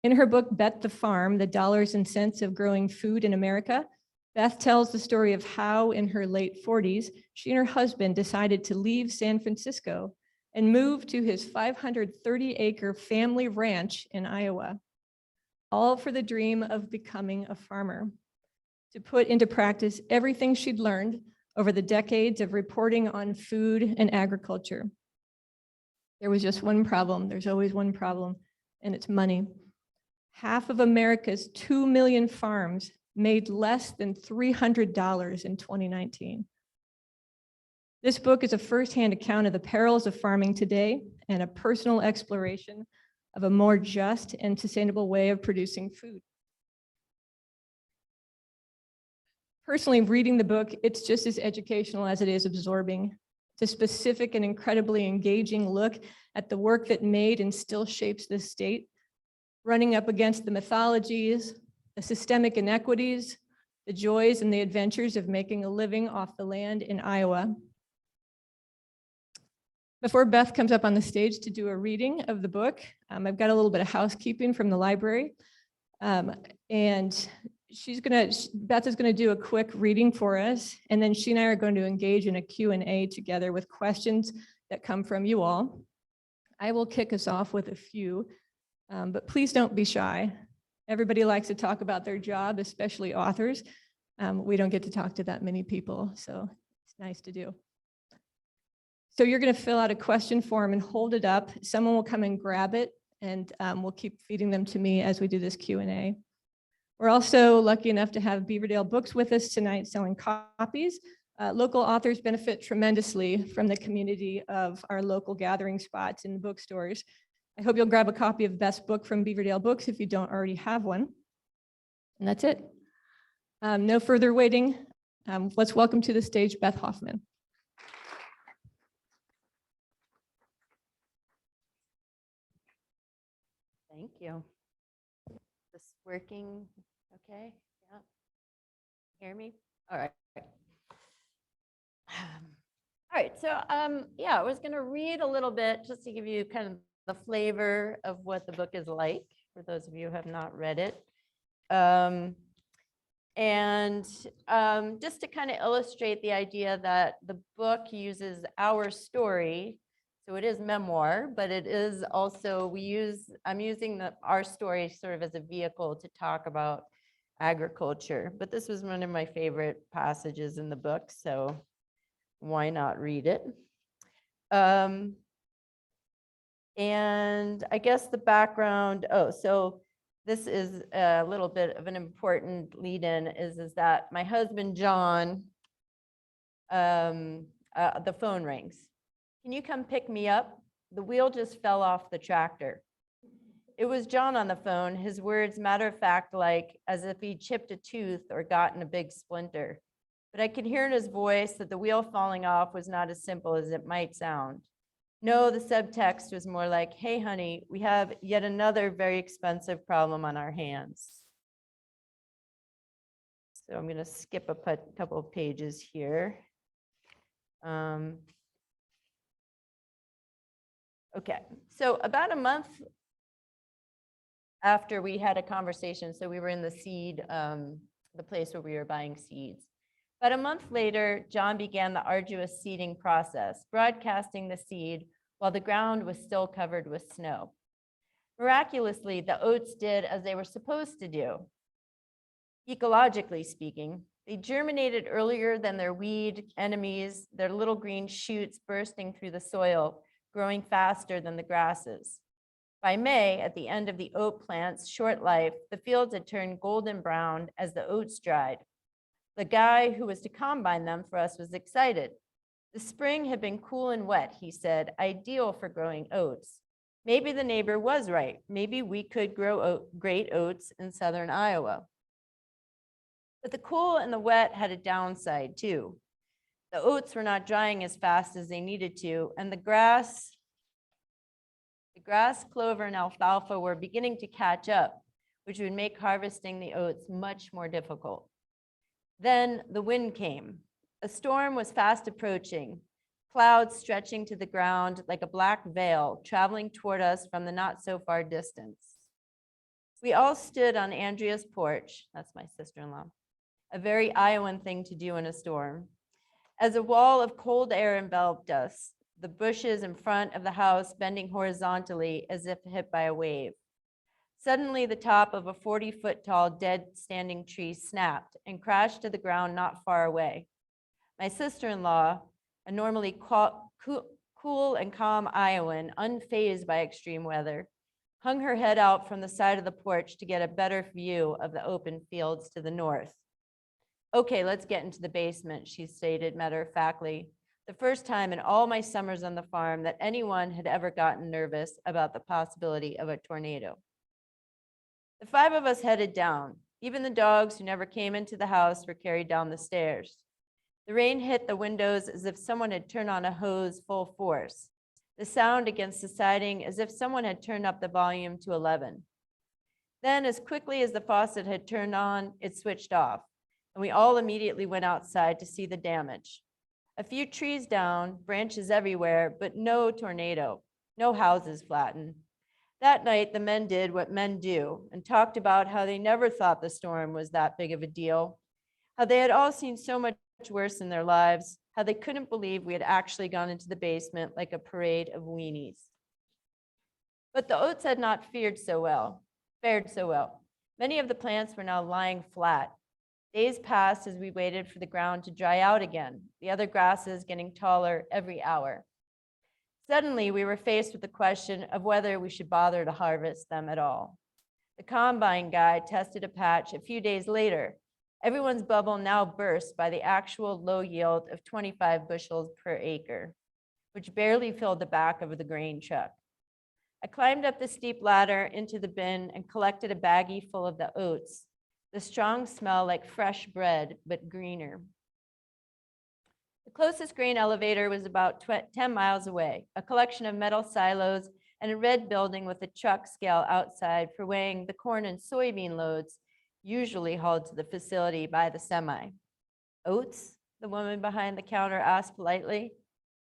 In her book, Bet the Farm, The Dollars and Cents of Growing Food in America, Beth tells the story of how in her late 40s, she and her husband decided to leave San Francisco and move to his 530-acre family ranch in Iowa, all for the dream of becoming a farmer, to put into practice everything she'd learned over the decades of reporting on food and agriculture. There was just one problem. There's always one problem, and it's money. Half of America's 2 million farms made less than $300 in 2019. This book is a firsthand account of the perils of farming today and a personal exploration of a more just and sustainable way of producing food. Personally, reading the book, it's just as educational as it is absorbing. It's a specific and incredibly engaging look at the work that made and still shapes this state, running up against the mythologies, the systemic inequities, the joys and the adventures of making a living off the land in Iowa. Before Beth comes up on the stage to do a reading of the book, I've got a little bit of housekeeping from the library. And Beth is gonna do a quick reading for us, and then she and I are going to engage in a Q&A together with questions that come from you all. I will kick us off with a few, but please don't be shy. Everybody likes to talk about their job, especially authors. We don't get to talk to that many people, so it's nice to do. So you're going to fill out a question form and hold it up. Someone will come and grab it, and we'll keep feeding them to me as we do this Q&A. We're also lucky enough to have Beaverdale Books with us tonight selling copies. Local authors benefit tremendously from the community of our local gathering spots in the bookstores. I hope you'll grab a copy of Beth's book from Beaverdale Books if you don't already have one. And that's it. No further waiting. Let's welcome to the stage Beth Hoffman. Thank you. Is this working okay? Yeah. Hear me? All right. All right, so yeah, I was going to read a little bit just to give you kind of the flavor of what the book is like for those of you who have not read it. Just to kind of illustrate the idea that the book uses our story. So it is memoir, but it is also, I'm using our story sort of as a vehicle to talk about agriculture. But this was one of my favorite passages in the book, so why not read it? And I guess the background, so this is a little bit of an important lead-in, is that my husband, John, the phone rings. Can you come pick me up? The wheel just fell off the tractor. It was John on the phone, his words matter of fact, like as if he chipped a tooth or gotten a big splinter. But I could hear in his voice that the wheel falling off was not as simple as it might sound. No, the subtext was more like, hey, honey, we have yet another very expensive problem on our hands. So I'm going to skip a couple of pages here. Okay, so about a month after we had a conversation, so we were in the seed, the place where we were buying seeds. About a month later, John began the arduous seeding process, broadcasting the seed while the ground was still covered with snow. Miraculously, the oats did as they were supposed to do. Ecologically speaking, they germinated earlier than their weed enemies, their little green shoots bursting through the soil, growing faster than the grasses. By May, at the end of the oat plant's short life, the fields had turned golden brown as the oats dried. The guy who was to combine them for us was excited. The spring had been cool and wet, he said, ideal for growing oats. Maybe the neighbor was right. Maybe we could grow great oats in southern Iowa. But the cool and the wet had a downside too. The oats were not drying as fast as they needed to, and the grass, clover, and alfalfa were beginning to catch up, which would make harvesting the oats much more difficult. Then the wind came. A storm was fast approaching, clouds stretching to the ground like a black veil, traveling toward us from the not so far distance. We all stood on Andrea's porch, that's my sister-in-law, a very Iowan thing to do in a storm. As a wall of cold air enveloped us, the bushes in front of the house bending horizontally as if hit by a wave. Suddenly, the top of a 40-foot tall dead standing tree snapped and crashed to the ground not far away. My sister-in-law, a normally cool and calm Iowan, unfazed by extreme weather, hung her head out from the side of the porch to get a better view of the open fields to the north. Okay, let's get into the basement, she stated matter-of-factly, the first time in all my summers on the farm that anyone had ever gotten nervous about the possibility of a tornado. The five of us headed down. Even the dogs who never came into the house were carried down the stairs. The rain hit the windows as if someone had turned on a hose full force. The sound against the siding as if someone had turned up the volume to 11. Then, as quickly as the faucet had turned on, it switched off, and we all immediately went outside to see the damage. A few trees down, branches everywhere, but no tornado, no houses flattened. That night, the men did what men do and talked about how they never thought the storm was that big of a deal, how they had all seen so much worse in their lives, how they couldn't believe we had actually gone into the basement like a parade of weenies. But the oats had not fared so well. Many of the plants were now lying flat. Days passed as we waited for the ground to dry out again, the other grasses getting taller every hour. Suddenly, we were faced with the question of whether we should bother to harvest them at all. The combine guy tested a patch a few days later. Everyone's bubble now burst by the actual low yield of 25 bushels per acre, which barely filled the back of the grain truck. I climbed up the steep ladder into the bin and collected a baggie full of the oats, the strong smell like fresh bread, but greener. The closest grain elevator was about 10 miles away, a collection of metal silos and a red building with a truck scale outside for weighing the corn and soybean loads usually hauled to the facility by the semi. Oats? The woman behind the counter asked politely.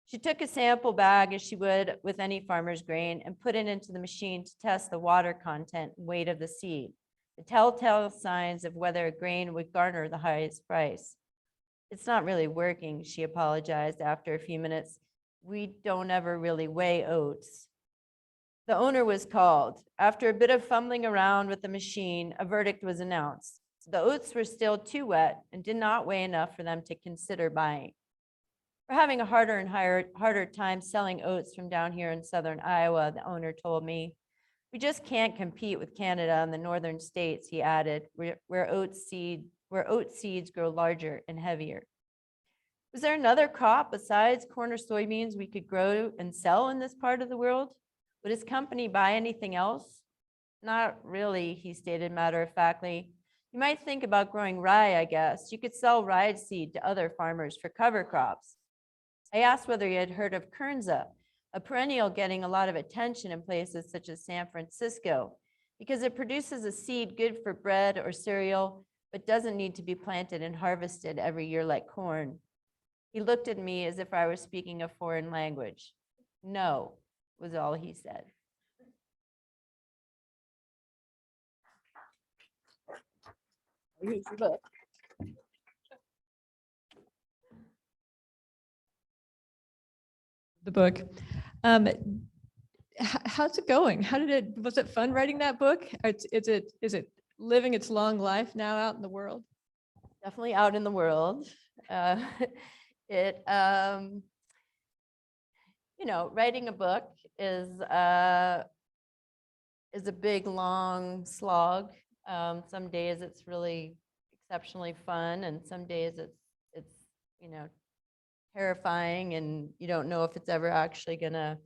She took a sample bag as she would with any farmer's grain and put it into the machine to test the water content and weight of the seed, the telltale signs of whether a grain would garner the highest price. It's not really working, she apologized after a few minutes. We don't ever really weigh oats. The owner was called. After a bit of fumbling around with the machine, a verdict was announced. The oats were still too wet and did not weigh enough for them to consider buying. We're having a harder time selling oats from down here in southern Iowa, the owner told me. We just can't compete with Canada and the northern states, he added, where oat seeds grow larger and heavier. Was there another crop besides corn or soybeans we could grow and sell in this part of the world? Would his company buy anything else? Not really, he stated matter-of-factly. You might think about growing rye, I guess. You could sell rye seed to other farmers for cover crops. I asked whether he had heard of kernza, a perennial getting a lot of attention in places such as San Francisco, because it produces a seed good for bread or cereal, but doesn't need to be planted and harvested every year like corn. He looked at me as if I were speaking a foreign language. No, was all he said. Here's your book. The book. How's it going? Was it fun writing that book? Is it living its long life now out in the world? Definitely out in the world. Writing a book is a big, long slog. Some days it's really exceptionally fun, and some days it's terrifying, and you don't know if it's ever actually gonna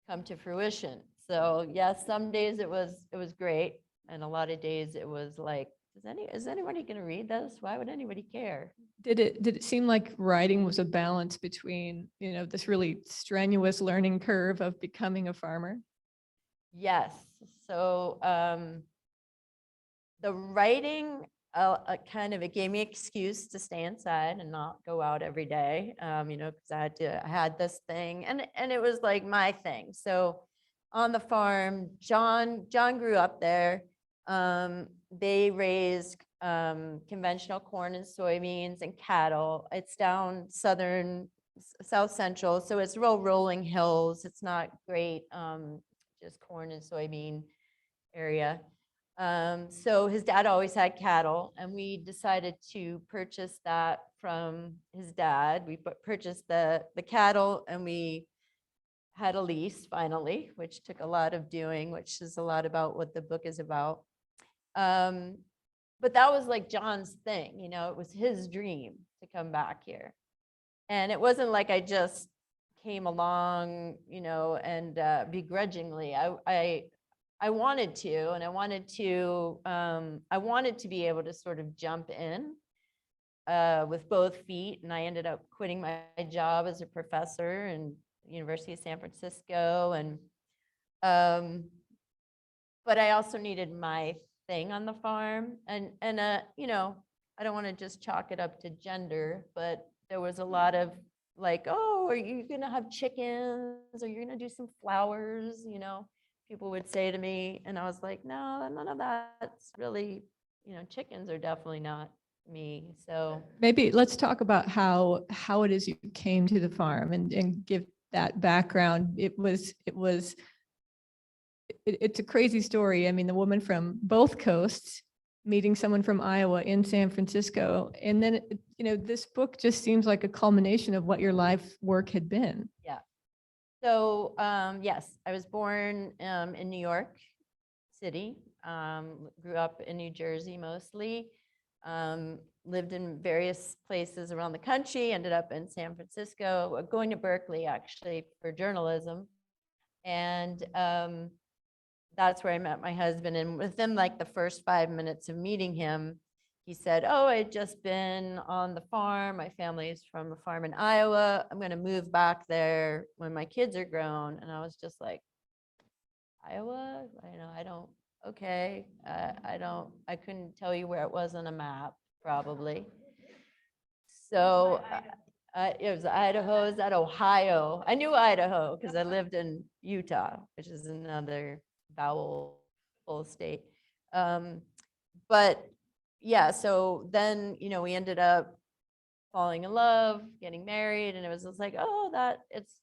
come to fruition. So yes, some days it was great, and a lot of days it was like, is anybody gonna read this? Why would anybody care? Did it seem like writing was a balance between, this really strenuous learning curve of becoming a farmer? Yes. So the writing it gave me an excuse to stay inside and not go out every day, because I had this thing, and it was like my thing. So on the farm, John grew up there. They raise conventional corn and soybeans and cattle. It's down south central, so it's real rolling hills. It's not great, just corn and soybean area. So his dad always had cattle, and we decided to purchase that from his dad. We purchased the cattle, and we had a lease finally, which took a lot of doing, which is a lot about what the book is about. But that was like John's thing, you know, it was his dream to come back here. And it wasn't like I just came along, you know, and begrudgingly. I wanted to, and I wanted to be able to sort of jump in with both feet. And I ended up quitting my job as a professor in University of San Francisco. And but I also needed my thing on the farm. And you know, I don't want to just chalk it up to gender, but there was a lot of like, oh, are you gonna have chickens? Or you're gonna do some flowers? You know, people would say to me, and I was like, no, none of that's really, you know, chickens are definitely not me. So Maybe let's talk about how it is you came to the farm and give that background. It's a crazy story. I mean, the woman from both coasts meeting someone from Iowa in San Francisco. And then, you know, this book just seems like a culmination of what your life work had been. yeah. So yes, I was born in New York City, grew up in New Jersey mostly, lived in various places around the country, ended up in San Francisco, going to Berkeley actually for journalism. And that's where I met my husband. And within like the first 5 minutes of meeting him, he said, oh, I'd just been on the farm. My family is from a farm in Iowa. I'm going to move back there when my kids are grown. And I was just like, Iowa? I don't, okay. I couldn't tell you where it was on a map, probably. So it was Idaho. Is that Ohio? I knew Idaho because I lived in Utah, which is another vowel state. But yeah, so then, you know, we ended up falling in love, getting married, and it was just like, oh, that it's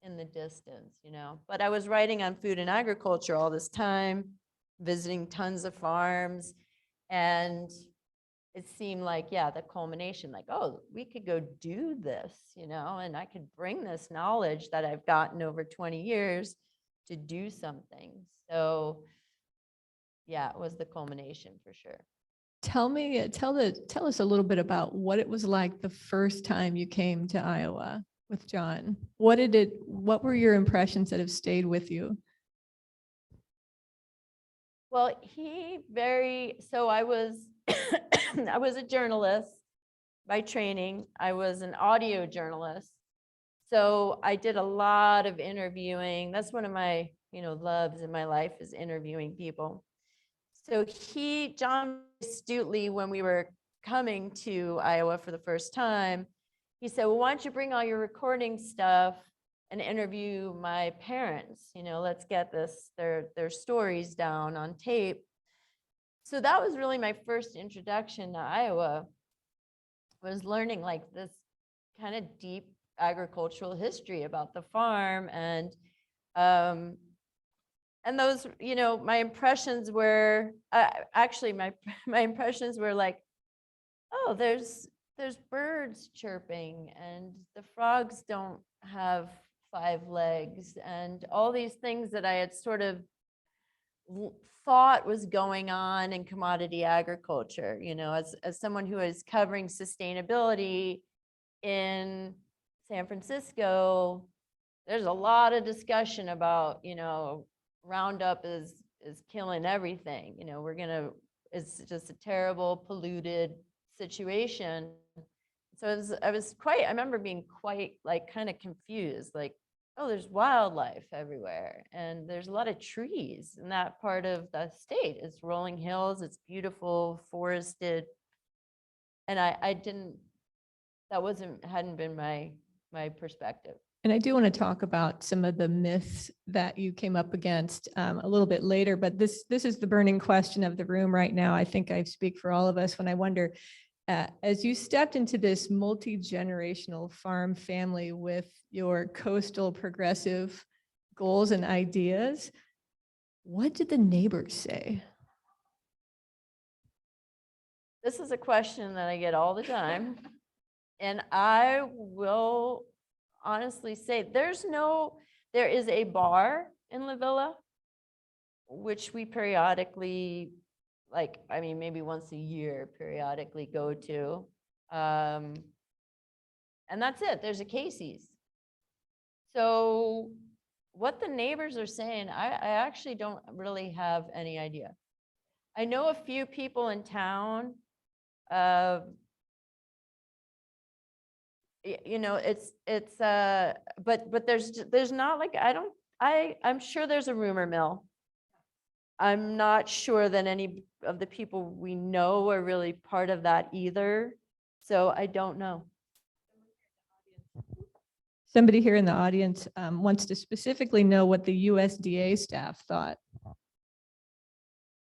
in the distance, you know. But I was writing on food and agriculture all this time, visiting tons of farms, and it seemed like, yeah, the culmination, like, oh, we could go do this, you know, and I could bring this knowledge that I've gotten over 20 years to do something. So yeah, it was the culmination for sure. Tell us a little bit about what it was like the first time you came to Iowa with John. What were your impressions that have stayed with you? Well, so I was, I was a journalist by training. I was an audio journalist. So I did a lot of interviewing. That's one of my, you know, loves in my life is interviewing people. So John astutely, when we were coming to Iowa for the first time, he said, well, why don't you bring all your recording stuff and interview my parents? You know, let's get their stories down on tape. So that was really my first introduction to Iowa, was learning like this kind of deep agricultural history about the farm. And those, you know, my impressions were actually my impressions were like, oh, there's birds chirping, and the frogs don't have 5 legs, and all these things that I had sort of thought was going on in commodity agriculture, you know, as someone who is covering sustainability in San Francisco. There's a lot of discussion about, you know, Roundup is killing everything. You know, it's just a terrible polluted situation. So I remember being quite like kind of confused, like, oh, there's wildlife everywhere, and there's a lot of trees in that part of the state. It's rolling hills, it's beautiful, forested. And hadn't been my perspective. And I do want to talk about some of the myths that you came up against a little bit later, but this is the burning question of the room right now. I think I speak for all of us when I wonder, as you stepped into this multi-generational farm family with your coastal progressive goals and ideas, what did the neighbors say? This is a question that I get all the time. And I will honestly say there is a bar in La Villa, which we periodically, maybe once a year periodically go to. And that's it. There's a Casey's. So what the neighbors are saying, I actually don't really have any idea. I know a few people in town. But there's not like, I'm sure there's a rumor mill. I'm not sure that any of the people we know are really part of that either. So I don't know. Somebody here in the audience wants to specifically know what the USDA staff thought.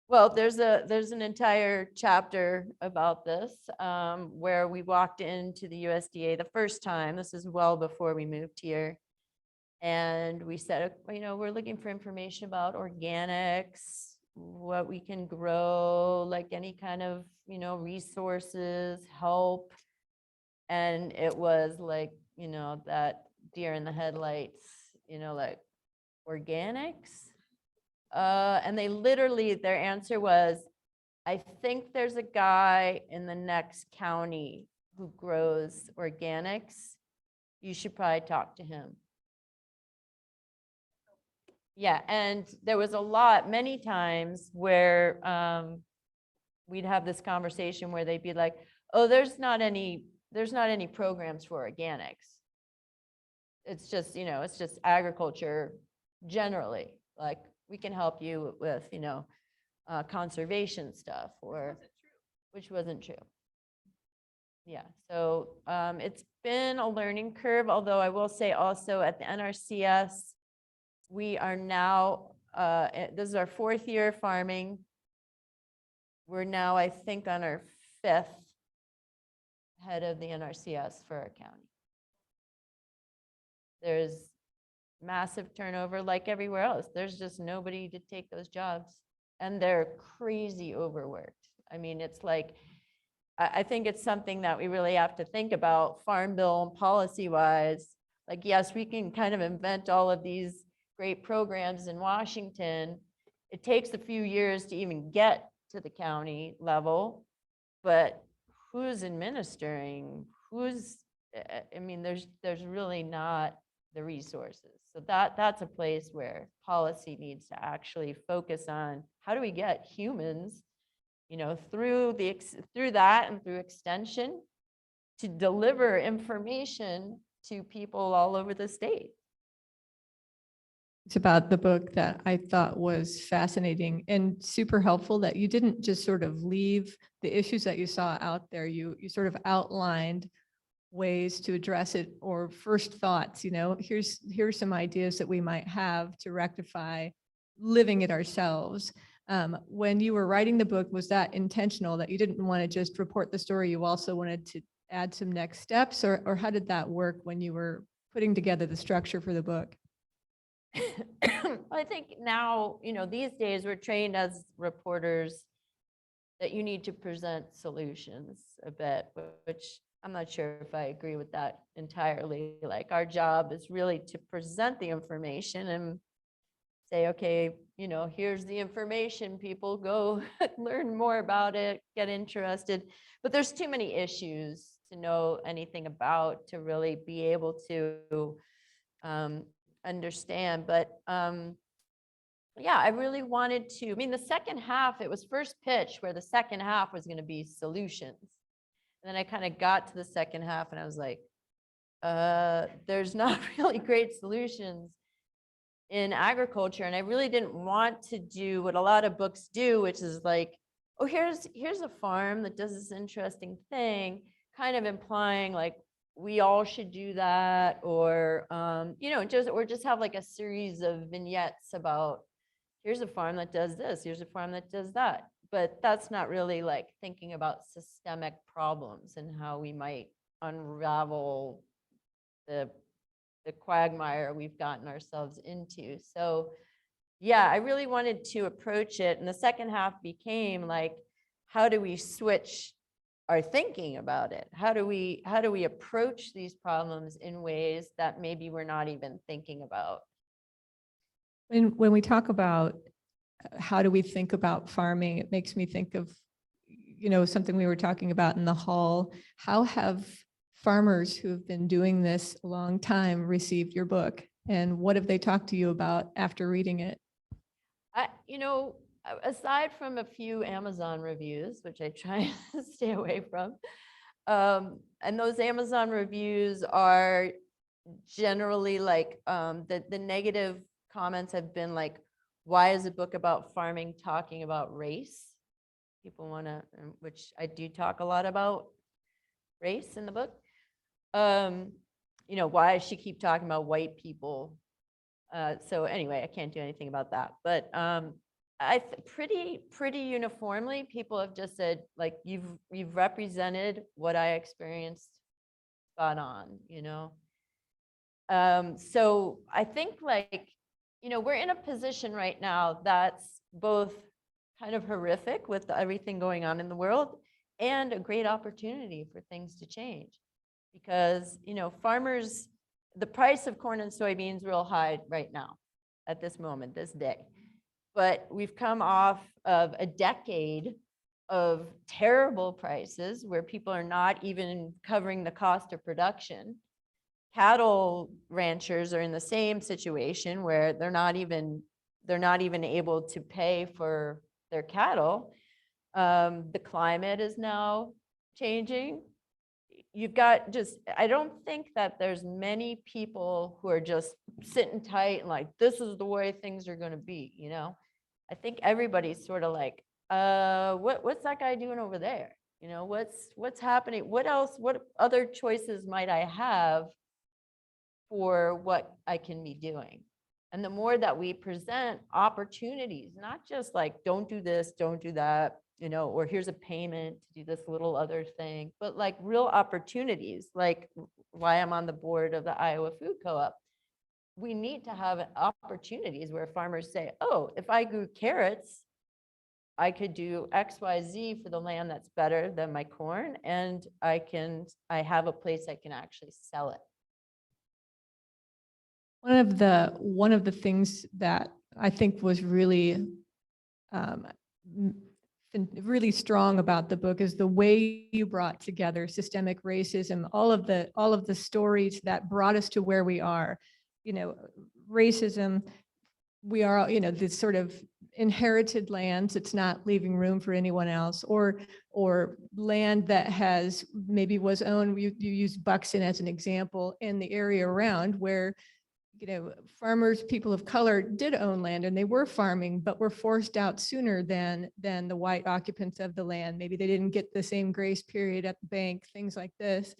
Well, there's an entire chapter about this where we walked into the USDA the first time. This is well before we moved here. And we said, we're looking for information about organics, what we can grow, like any kind of, resources, help. And it was like, that deer in the headlights, like organics. And they literally, their answer was, I think there's a guy in the next county who grows organics. You should probably talk to him. Yeah, and there was many times where we'd have this conversation where they'd be like, oh, there's not any programs for organics. It's just, it's just agriculture generally. Like, we can help you with, conservation stuff, which wasn't true. Yeah, so it's been a learning curve, although I will say also at the NRCS, we are now, this is our 4th year farming. We're now, I think, on our 5th head of the NRCS for our county. There's massive turnover like everywhere else. There's just nobody to take those jobs, and they're crazy overworked. I mean, it's like, I think it's something that we really have to think about farm bill and policy wise. Like, yes, we can kind of invent all of these great programs in Washington. It takes a few years to even get to the county level, but who's administering? I mean, there's really not the resources. So that's a place where policy needs to actually focus on how do we get humans, through that and through extension to deliver information to people all over the state. It's about the book that I thought was fascinating and super helpful, that you didn't just sort of leave the issues that you saw out there. You sort of outlined ways to address it, or first thoughts, here's some ideas that we might have to rectify living it ourselves. When you were writing the book, was that intentional, that you didn't want to just report the story, you also wanted to add some next steps, or how did that work when you were putting together the structure for the book? I think now, these days we're trained as reporters that you need to present solutions a bit, which I'm not sure if I agree with that entirely. Like, our job is really to present the information and say, okay, here's the information, people go learn more about it, get interested. But there's too many issues to know anything about to really be able to understand. But yeah, I really wanted to, I mean, the second half, it was first pitch where the second half was going to be solutions. And then I kind of got to the second half and I was like, there's not really great solutions in agriculture. And I really didn't want to do what a lot of books do, which is like, oh, here's a farm that does this interesting thing, kind of implying like, we all should do that, or, you know, just have like a series of vignettes about, here's a farm that does this, here's a farm that does that. But that's not really like thinking about systemic problems and how we might unravel the quagmire we've gotten ourselves into. So yeah, I really wanted to approach it. And the second half became like, how do we switch our thinking about it? How do we approach these problems in ways that maybe we're not even thinking about? When we talk about how do we think about farming, it makes me think of, you know, something we were talking about in the hall. How have farmers who have been doing this a long time received your book? And what have they talked to you about after reading it? You know, aside from a few Amazon reviews, which I try to stay away from, and those Amazon reviews are generally like, the negative comments have been like, why is a book about farming talking about race? People want to, which I do talk a lot about race in the book. You know, why does she keep talking about white people? So anyway, I can't do anything about that. But pretty uniformly, people have just said, like, you've represented what I experienced spot on, you know. So I think, like, you know, we're in a position right now that's both kind of horrific with everything going on in the world and a great opportunity for things to change. Because, you know, farmers, the price of corn and soybeans real high right now at this moment, this day. But we've come off of a decade of terrible prices where people are not even covering the cost of production. Cattle ranchers are in the same situation where they're not even able to pay for their cattle. The climate is now changing. You've got just, I don't think that there's many people who are just sitting tight and like, this is the way things are going to be, you know. I think everybody's sort of like, what's that guy doing over there? You know, what's happening? What else, what other choices might I have for what I can be doing? And the more that we present opportunities, not just like, don't do this, don't do that, you know, or here's a payment to do this little other thing, but like real opportunities, like why I'm on the board of the Iowa Food Co-op. We need to have opportunities where farmers say, oh, if I grew carrots, I could do X, Y, Z for the land that's better than my corn, and I have a place I can actually sell it. One of the things that I think was really really strong about the book is the way you brought together systemic racism, all of the stories that brought us to where we are. You know, racism, we are, you know, this sort of inherited lands, it's not leaving room for anyone else, or land that has maybe was owned, you use Buxton as an example, in the area around where, you know, farmers, people of color did own land and they were farming, but were forced out sooner than the white occupants of the land. Maybe they didn't get the same grace period at the bank, things like this.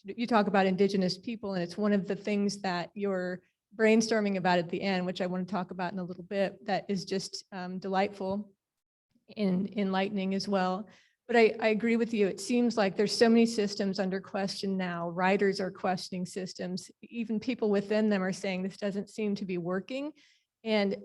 You talk about indigenous people, and it's one of the things that you're brainstorming about at the end, which I want to talk about in a little bit, that is just delightful and enlightening as well. But I agree with you. It seems like there's so many systems under question now. Writers are questioning systems. Even people within them are saying this doesn't seem to be working. And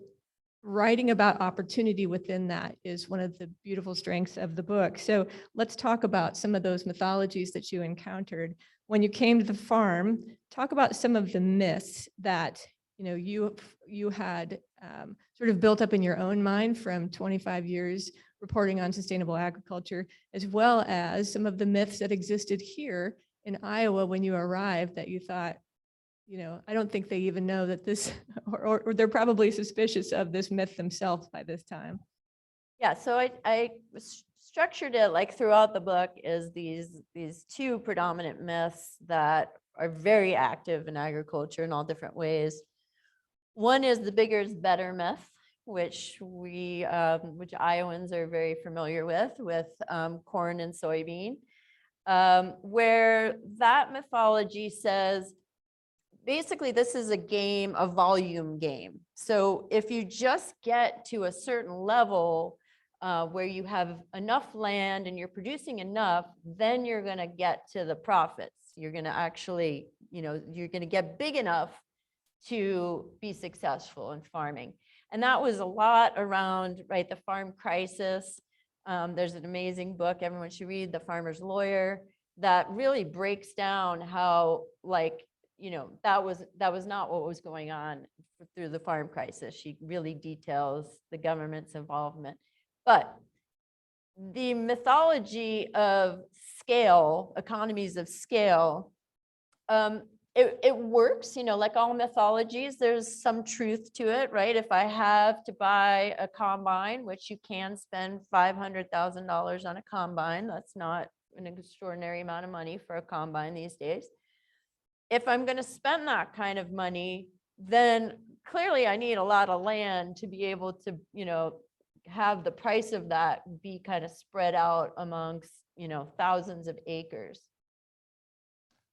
writing about opportunity within that is one of the beautiful strengths of the book. So let's talk about some of those mythologies that you encountered. When you came to the farm, talk about some of the myths that, you know, you had sort of built up in your own mind from 25 years reporting on sustainable agriculture, as well as some of the myths that existed here in Iowa when you arrived that you thought, you know, I don't think they even know that this, or they're probably suspicious of this myth themselves by this time. Yeah, so I structured it like throughout the book is these two predominant myths that are very active in agriculture in all different ways. One is the bigger is better myth, which which Iowans are very familiar with corn and soybean. where that mythology says, basically, this is a game, a volume game. So if you just get to a certain level where you have enough land and you're producing enough, then you're going to get to the profits. You're going to actually, you're going to get big enough to be successful in farming. And that was a lot around, right, the farm crisis. There's an amazing book everyone should read, The Farmer's Lawyer, that really breaks down how, like, that was not what was going on through the farm crisis. She really details the government's involvement. But the mythology of scale, economies of scale, it works, like all mythologies, there's some truth to it, right? If I have to buy a combine, which you can spend $500,000 on a combine, that's not an extraordinary amount of money for a combine these days. If I'm going to spend that kind of money, then clearly I need a lot of land to be able to, have the price of that be kind of spread out amongst, thousands of acres.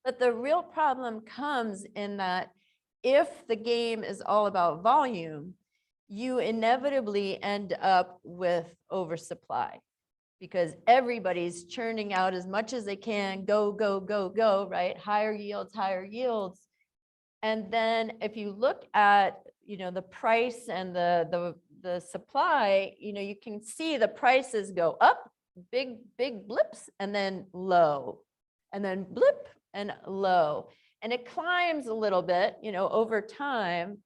But the real problem comes in that if the game is all about volume, you inevitably end up with oversupply because everybody's churning out as much as they can, go, go, go, go, right? Higher yields, higher yields. And then if you look at, the price and the supply, you can see the prices go up, big blips, and then low, and then blip and low. And it climbs a little bit, over time,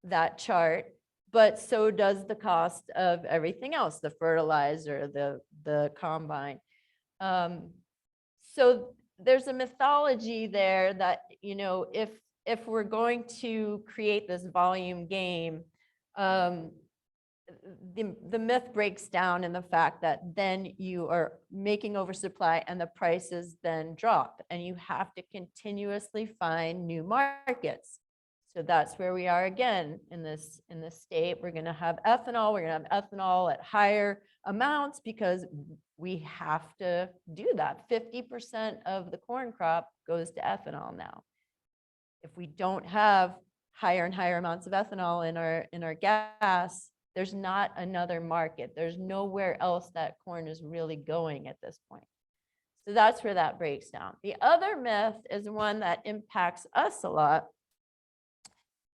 that chart, but so does the cost of everything else, the fertilizer, the combine. So there's a mythology there that, if we're going to create this volume game, the myth breaks down in the fact that then you are making oversupply and the prices then drop and you have to continuously find new markets. So that's where we are again in this state. We're going to have ethanol. We're going to have ethanol at higher amounts because we have to do that. 50% of the corn crop goes to ethanol now. If we don't have higher and higher amounts of ethanol in our gas, there's not another market. There's nowhere else that corn is really going at this point. So that's where that breaks down. The other myth is one that impacts us a lot,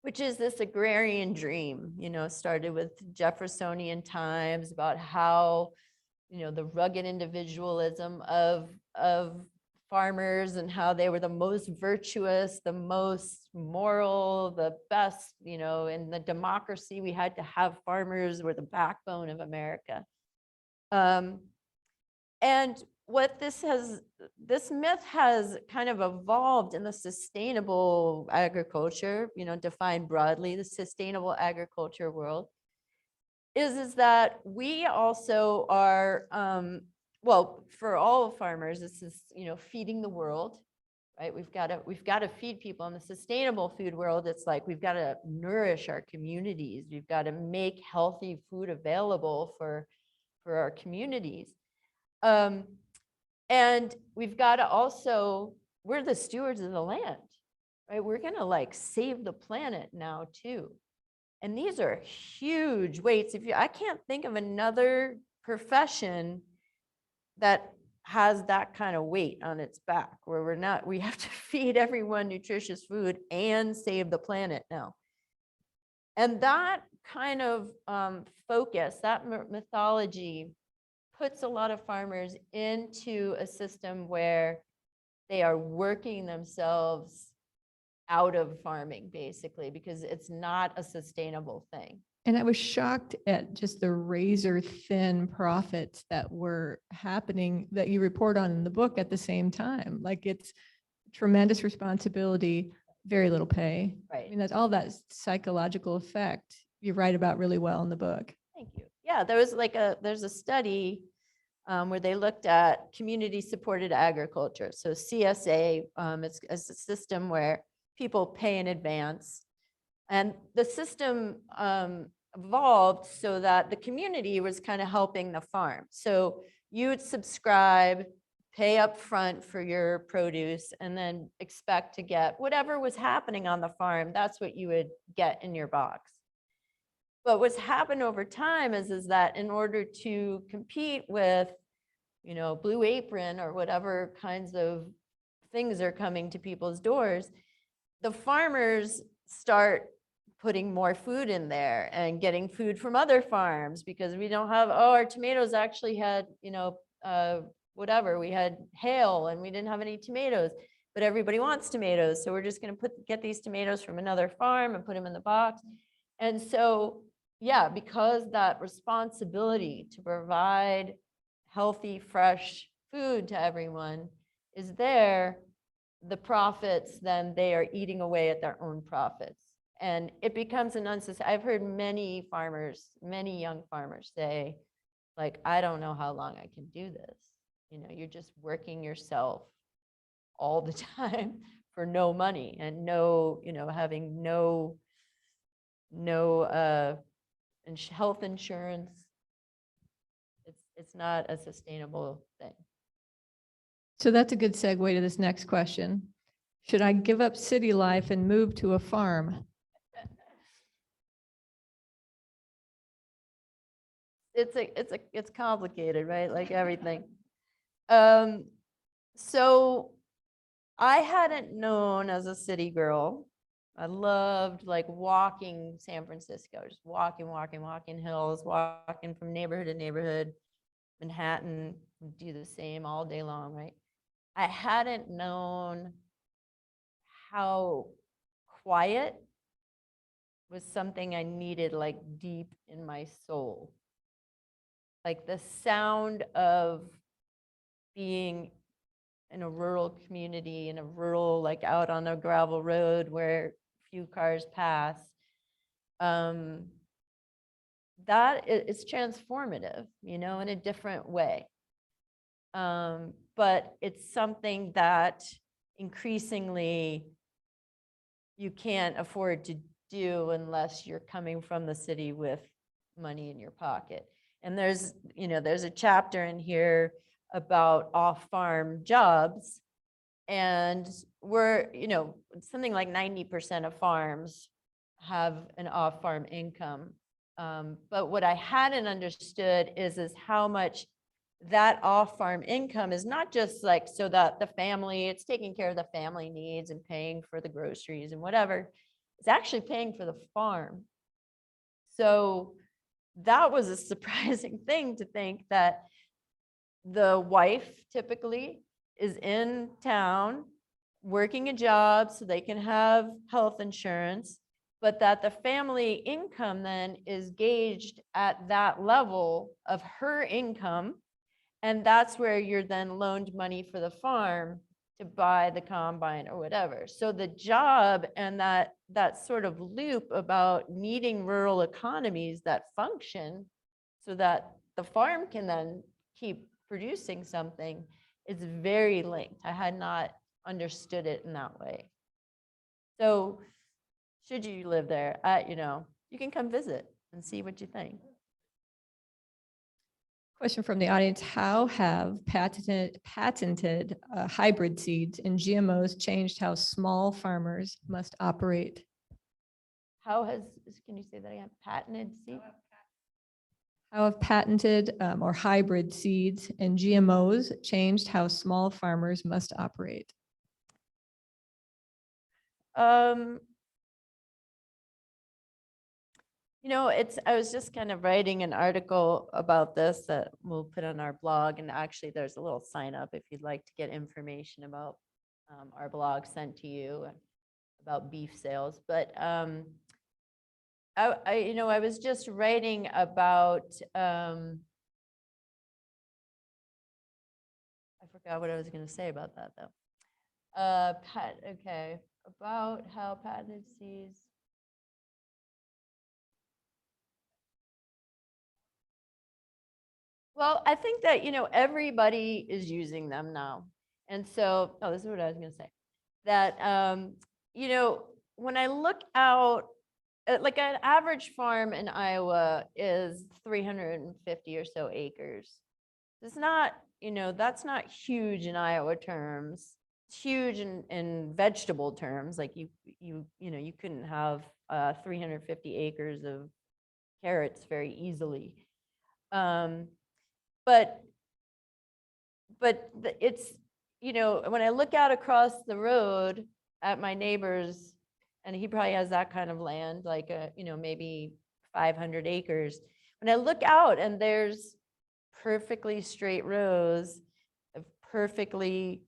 which is this agrarian dream, started with Jeffersonian times about how, the rugged individualism of farmers and how they were the most virtuous, the most moral, the best, in the democracy, we had to have farmers were the backbone of America. And what this myth has kind of evolved in the sustainable agriculture, defined broadly, the sustainable agriculture world, is that we also are, well, for all farmers, this is, feeding the world, right? We've got to feed people. In the sustainable food world, it's like we've got to nourish our communities. We've got to make healthy food available for our communities. And we've got to also, we're the stewards of the land, right? We're going to save the planet now too. And these are huge weights. I can't think of another profession that has that kind of weight on its back where we have to feed everyone nutritious food and save the planet now. And that kind of focus, that mythology puts a lot of farmers into a system where they are working themselves out of farming, basically, because it's not a sustainable thing. And I was shocked at just the razor thin profits that were happening that you report on in the book at the same time. It's tremendous responsibility, very little pay. Right. I mean, that's all that psychological effect you write about really well in the book. Thank you. Yeah, there's a study where they looked at community supported agriculture. So CSA, it's a system where people pay in advance. And the system evolved so that the community was kind of helping the farm. So you would subscribe pay up front for your produce, and then expect to get whatever was happening on the farm. That's what you would get in your box. But what's happened over time is that in order to compete with, Blue Apron or whatever kinds of things are coming to people's doors, the farmers start putting more food in there and getting food from other farms, because we don't have, our tomatoes actually had, whatever, we had hail and we didn't have any tomatoes, but everybody wants tomatoes. So we're just going to get these tomatoes from another farm and put them in the box. And so, yeah, because that responsibility to provide healthy, fresh food to everyone is there, the profits, then they are eating away at their own profits. And it becomes an unsustainable. I've heard many farmers, many young farmers say, like, I don't know how long I can do this. You're just working yourself all the time for no money and no, having no health insurance. It's not a sustainable thing. So that's a good segue to this next question. Should I give up city life and move to a farm? It's complicated, right? Like everything. So I hadn't known as a city girl. I loved like walking San Francisco, just walking hills, walking from neighborhood to neighborhood. Manhattan, do the same all day long, right? I hadn't known how quiet was something I needed, like deep in my soul. Like the sound of being in a rural community, in a rural, like out on a gravel road where few cars pass. That is transformative, in a different way. But it's something that increasingly you can't afford to do unless you're coming from the city with money in your pocket. And there's a chapter in here about off-farm jobs, and we're, something like 90% of farms have an off-farm income. But what I hadn't understood is how much that off-farm income is not just like so that the family, it's taking care of the family needs and paying for the groceries and whatever. It's actually paying for the farm. So that was a surprising thing to think that the wife typically is in town working a job so they can have health insurance, but that the family income then is gauged at that level of her income. And that's where you're then loaned money for the farm to buy the combine or whatever. So the job and that sort of loop about needing rural economies that function so that the farm can then keep producing something is very linked. I had not understood it in that way. So should you live there, you can come visit and see what you think. Question from the audience: how have patented hybrid seeds and GMOs changed how small farmers must operate? Can you say that again? Patented seeds? How have patented or hybrid seeds and GMOs changed how small farmers must operate? I was just kind of writing an article about this that we'll put on our blog, and actually there's a little sign up if you'd like to get information about our blog sent to you about beef sales. But I was just writing about, I forgot what I was going to say about that though. About how patented seeds. Well, I think that, everybody is using them now. And so, this is what I was going to say, that, when I look out, like an average farm in Iowa is 350 or so acres. it's not, that's not huge in Iowa terms. It's huge in vegetable terms. Like you couldn't have 350 acres of carrots very easily. But it's, when I look out across the road at my neighbors, and he probably has that kind of land, like maybe 500 acres. When I look out and there's perfectly straight rows of perfectly,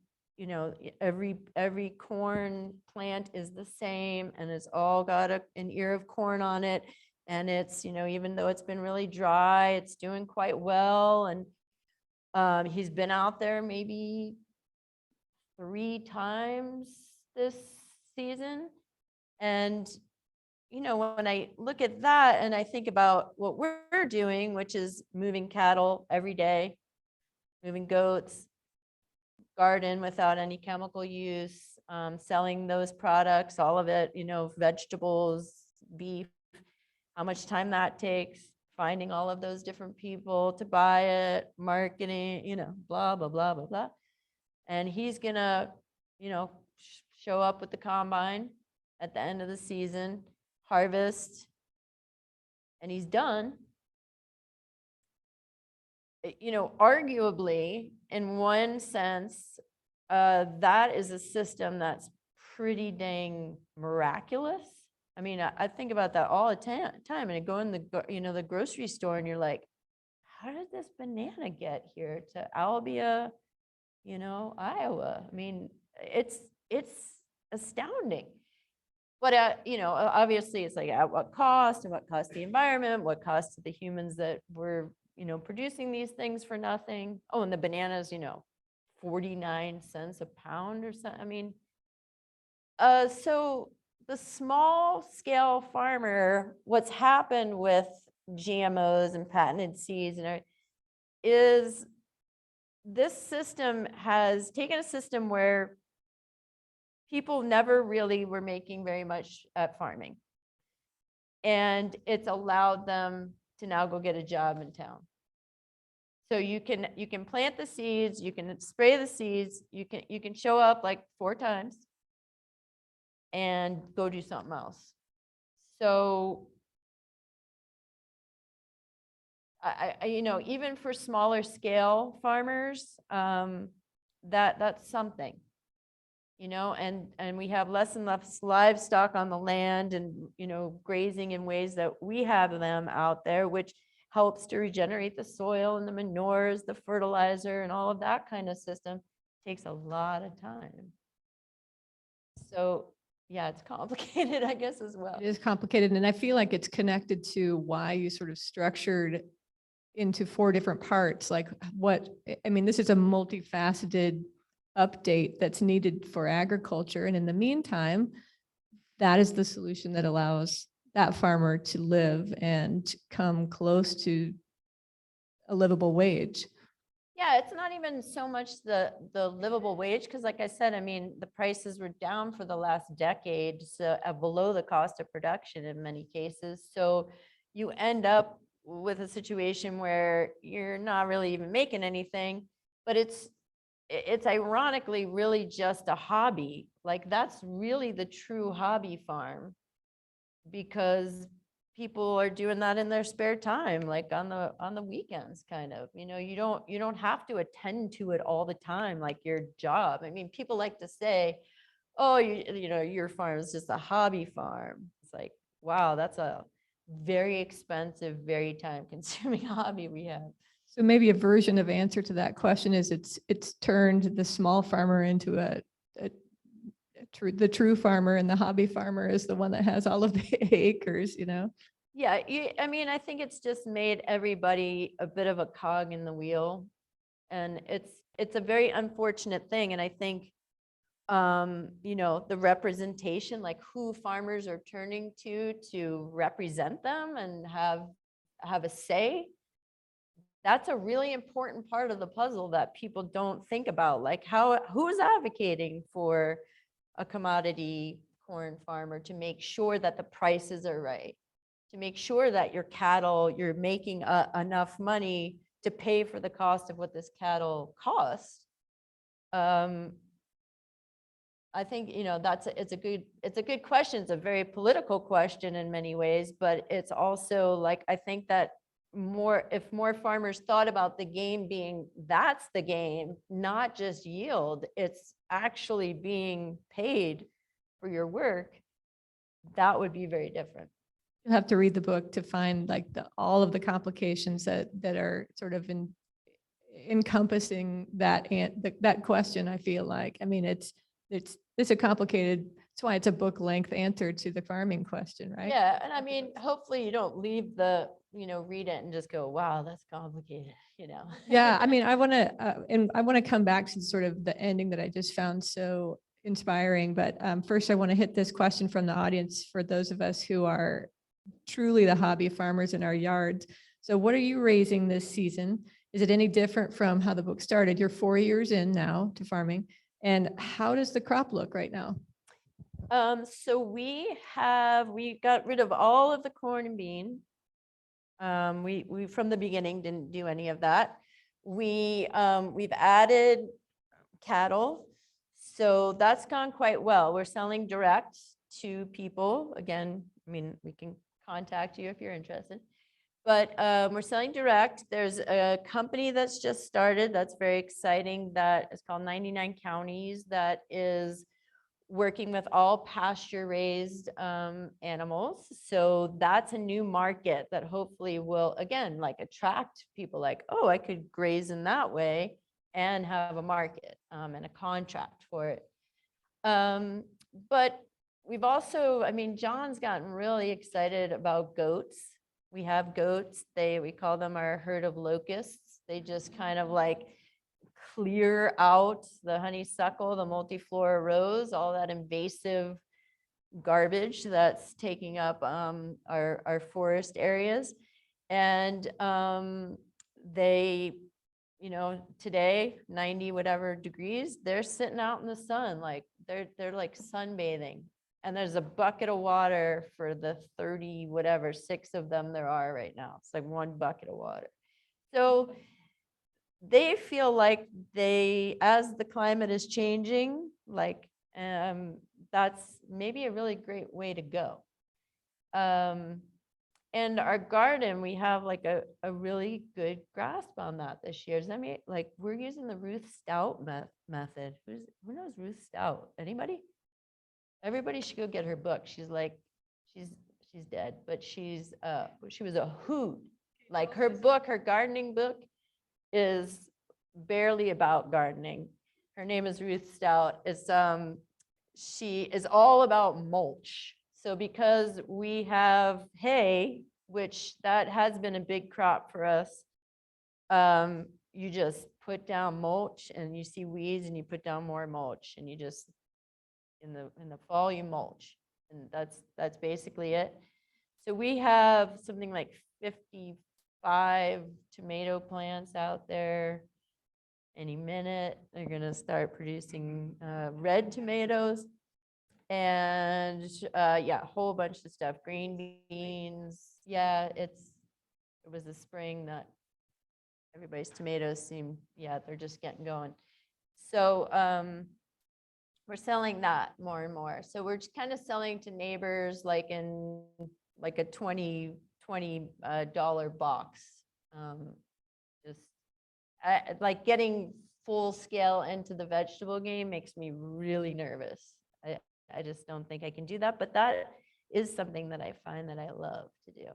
every corn plant is the same, and it's all got an ear of corn on it. And it's, even though it's been really dry, it's doing quite well. And he's been out there maybe 3 times this season. And, when I look at that and I think about what we're doing, which is moving cattle every day, moving goats, garden without any chemical use, selling those products, all of it, vegetables, beef, how much time that takes, finding all of those different people to buy it, marketing, blah, blah, blah, blah, blah. And he's gonna, show up with the combine at the end of the season, harvest, and he's done. Arguably, in one sense, that is a system that's pretty dang miraculous. I mean, I think about that all the time, and I go in the grocery store, and you're like, how did this banana get here to Albia, Iowa? I mean, it's astounding. But obviously, it's like at what cost, and what cost the environment, what cost to the humans that were producing these things for nothing. Oh, and the bananas, 49 cents a pound or something. I mean, so the small scale farmer, what's happened with GMOs and patented seeds is this system has taken a system where people never really were making very much at farming. And it's allowed them to now go get a job in town. So you can plant the seeds, you can spray the seeds, you can show up like 4 times and go do something else. So I even for smaller scale farmers, that's something. And we have less and less livestock on the land, and grazing in ways that we have them out there, which helps to regenerate the soil and the manures, the fertilizer, and all of that kind of system. Takes a lot of time. So yeah, it's complicated, I guess, as well. It is complicated, and I feel like it's connected to why you sort of structured into 4 different parts. Like this is a multifaceted update that's needed for agriculture. And in the meantime, that is the solution that allows that farmer to live and come close to a livable wage. Yeah, it's not even so much the livable wage, because like I said, I mean, the prices were down for the last decade, so below the cost of production in many cases. So you end up with a situation where you're not really even making anything, but it's ironically really just a hobby. Like that's really the true hobby farm, because people are doing that in their spare time, like on the weekends, kind of. You don't have to attend to it all the time like your job. I mean, people like to say, oh, your farm is just a hobby farm. It's like, wow, that's a very expensive, very time consuming hobby we have. So maybe a version of answer to that question is it's turned the small farmer into the true farmer, and the hobby farmer is the one that has all of the acres, Yeah, I mean, I think it's just made everybody a bit of a cog in the wheel, and it's a very unfortunate thing. And I think, the representation, like who farmers are turning to represent them and have a say, that's a really important part of the puzzle that people don't think about. Like who's advocating for a commodity corn farmer to make sure that the prices are right, to make sure that your cattle, you're making enough money to pay for the cost of what this cattle costs. I think, you know, it's a good question. It's a very political question in many ways, but it's also like, I think that if more farmers thought about the game being, that's the game, not just yield, it's actually being paid for your work, that would be very different. You have to read the book to find like all of the complications that are sort of encompassing that question. I feel like, I mean, it's a complicated, that's why it's a book length answer to the farming question, right? Yeah, and I mean, hopefully you don't leave read it and just go, wow, that's complicated, you know? Yeah, I mean, I want to come back to sort of the ending that I just found so inspiring. But first, I want to hit this question from the audience for those of us who are truly the hobby farmers in our yards. So what are you raising this season? Is it any different from how the book started? You're 4 years in now to farming. And how does the crop look right now? So we got rid of all of the corn and bean. We from the beginning didn't do any of that. We've added cattle, so that's gone quite well. We're selling direct to people. Again, I mean, we can contact you if you're interested, but we're selling direct. There's a company that's just started that's very exciting that is called 99 Counties that is working with all pasture raised animals. So that's a new market that hopefully will, again, like attract people like, oh, I could graze in that way and have a market and a contract for it. But we've also, I mean, John's gotten really excited about goats. We have goats. We call them our herd of locusts. They just kind of like clear out the honeysuckle, the multiflora rose, all that invasive garbage that's taking up our forest areas. And they, you know, today, 90 whatever degrees, they're sitting out in the sun, like they're like sunbathing. And there's a bucket of water for the 30 whatever, 6 of them there are right now. It's like 1 bucket of water. So they feel like as the climate is changing, like that's maybe a really great way to go. And our garden, we have like a really good grasp on that this year. I mean, like we're using the Ruth Stout method. Who knows Ruth Stout? Anybody? Everybody should go get her book. She's dead, but she was a hoot. Like her book, her gardening book is barely about gardening. Her name is Ruth Stout. She is all about mulch. So because we have hay, which that has been a big crop for us, you just put down mulch and you see weeds and you put down more mulch and you just, in the fall you mulch. And that's basically it. So we have something like 55 tomato plants out there. Any minute, they're gonna start producing red tomatoes. And yeah, a whole bunch of stuff, green beans. Yeah, it was the spring that everybody's tomatoes they're just getting going. So we're selling that more and more. So we're just kind of selling to neighbors like in like a $20 box. Like getting full scale into the vegetable game makes me really nervous. I just don't think I can do that, but that is something that I find that I love to do.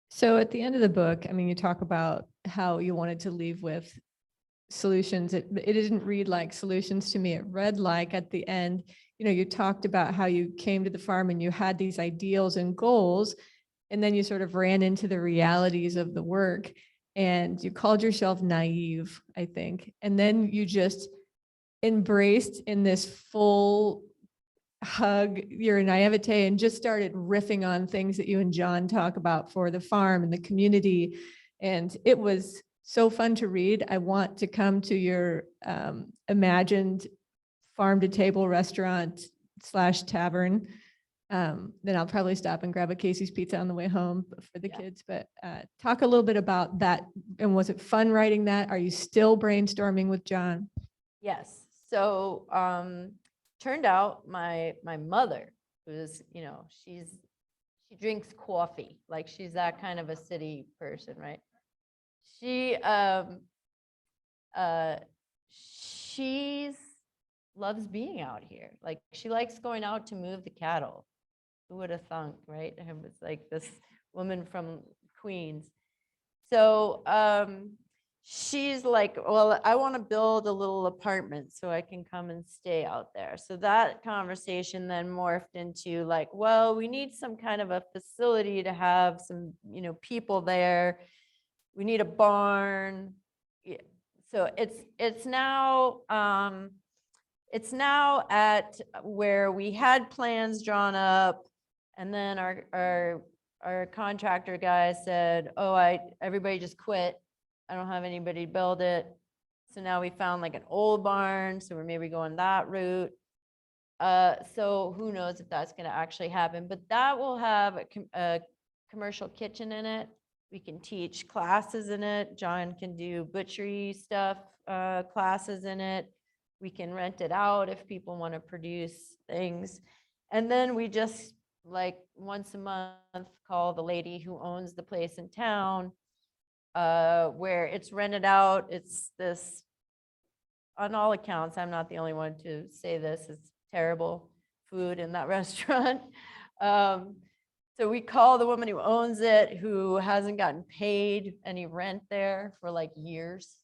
So at the end of the book, I mean, you talk about how you wanted to leave with solutions. It didn't read like solutions to me. It read like at the end, you know, you talked about how you came to the farm and you had these ideals and goals, and then you sort of ran into the realities of the work and you called yourself naive, I think. And then you just embraced in this full hug your naivete and just started riffing on things that you and John talk about for the farm and the community. And it was so fun to read. I want to come to your imagined farm to table restaurant / tavern Then I'll probably stop and grab a Casey's pizza on the way home for the Yeah. kids. But talk a little bit about that. And was it fun writing that? Are you still brainstorming with John? Yes. So turned out my mother, who's, she drinks coffee, like she's that kind of a city person, right? She she's loves being out here. Like she likes going out to move the cattle. Who would have thunk, right? It was like this woman from Queens. So she's like, well, I want to build a little apartment so I can come and stay out there. So that conversation then morphed into like, well, we need some kind of a facility to have some, people there. We need a barn. Yeah. So it's now at where we had plans drawn up, and then our contractor guy said, oh, everybody just quit. I don't have anybody to build it. So now we found like an old barn, so we're maybe going that route. So who knows if that's going to actually happen, but that will have a commercial kitchen in it. We can teach classes in it. John can do butchery stuff, classes in it. We can rent it out if people want to produce things. And then we just like once a month call the lady who owns the place in town, where it's rented out. It's this, on all accounts, I'm not the only one to say this, it's terrible food in that restaurant. So we call the woman who owns it, who hasn't gotten paid any rent there for like years.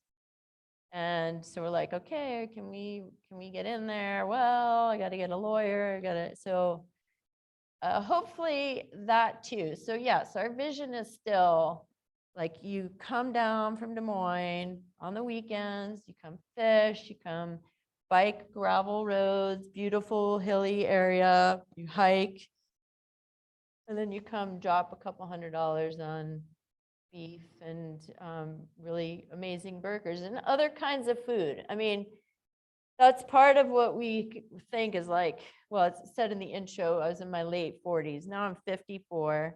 And so we're like, okay, can we get in there? Well, I got to get a lawyer. So hopefully that too. So yes, our vision is still like you come down from Des Moines on the weekends, you come fish, you come bike gravel roads, beautiful hilly area, you hike, and then you come drop a couple $100 on beef and really amazing burgers and other kinds of food. I mean, that's part of what we think is like, well, it's said in the intro, I was in my late 40s. Now I'm 54.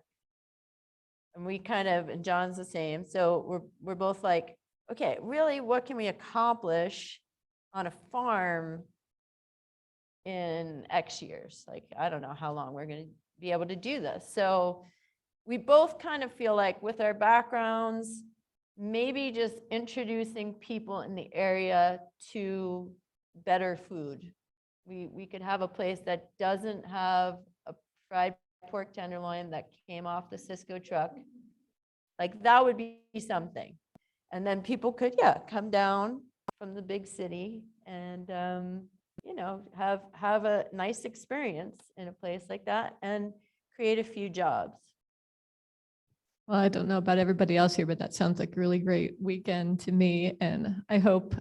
And we and John's the same. So we're both like, okay, really, what can we accomplish on a farm in X years? Like, I don't know how long we're going to be able to do this. So we both kind of feel like with our backgrounds, maybe just introducing people in the area to better food. We could have a place that doesn't have a fried pork tenderloin that came off the Cisco truck. Like that would be something. And then people could, come down from the big city and, have a nice experience in a place like that and create a few jobs. Well, I don't know about everybody else here, but that sounds like a really great weekend to me. And I hope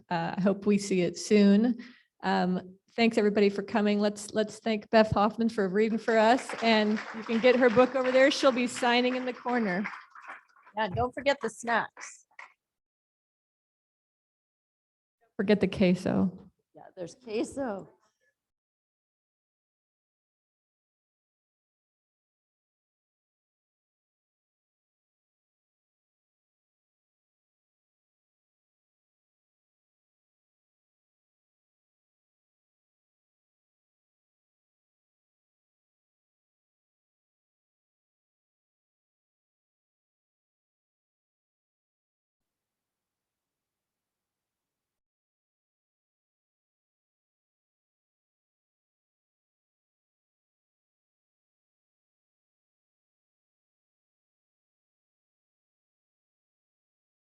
we see it soon. Thanks everybody for coming. Let's thank Beth Hoffman for reading for us, and you can get her book over there. She'll be signing in the corner. Yeah, don't forget the snacks. Forget the queso. Yeah, there's queso.